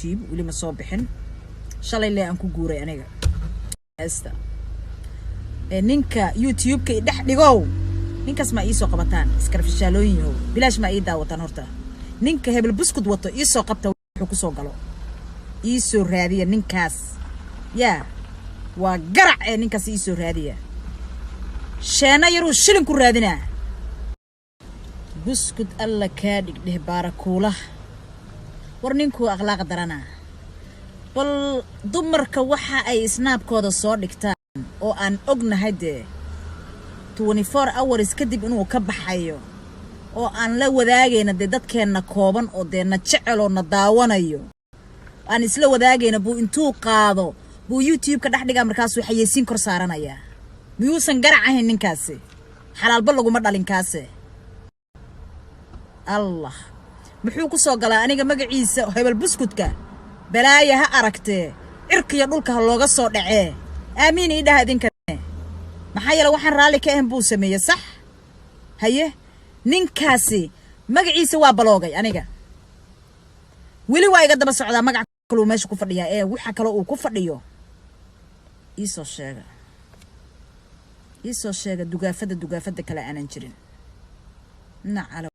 YouTube wili ma soo bixin shalay lee aan ku guuray aniga hasta ninka YouTube ka dhex dhigow ninkaas ma ii soo qabataan iskarfishaalooyin bilaash ma ii daawatan horta ninka hebel buskud wato ii soo qabta wuxuu ku soo galo ii soo raadiya ninkaas yaa waa garac ee ninkaas ii soo raadiya sheena yaruu shilin ku raadinaa buskud alla ka dhigdeh baarakuula war ninku akhlaaq darana bal dumarka waxa ay snaabkooda soo dhigtaan oo aan ognahay 24 hours kadib inuu ka baxayo oo aan la wadaagayna dadkeena kooban oo deena jecel oo na daawanayo aan isla wadaagayna buu intuu qaado buu YouTube ka dhaxdhiga markaas uu xayeysiin kor saaranaya miyuusan garac ahayn ninkaasi xalaalba laguma dhalin kaase Allah muxuu ku soo galaa aniga magaciisa hebel buskudka balaaya ha aragtee irkiya dhulka looga soo dhacee aamiin idhaha idinka maxaa yeelay waxaan raali ka ahayn buu sameeyay sax haye ninkaasi magaciisa waa baloogay aniga wili waa iga daba socdaa magac kale meesha ku fadhiya ee waxa kale uu ku fadhiyo isoo sheega dugaafada kale aanan jirin nacala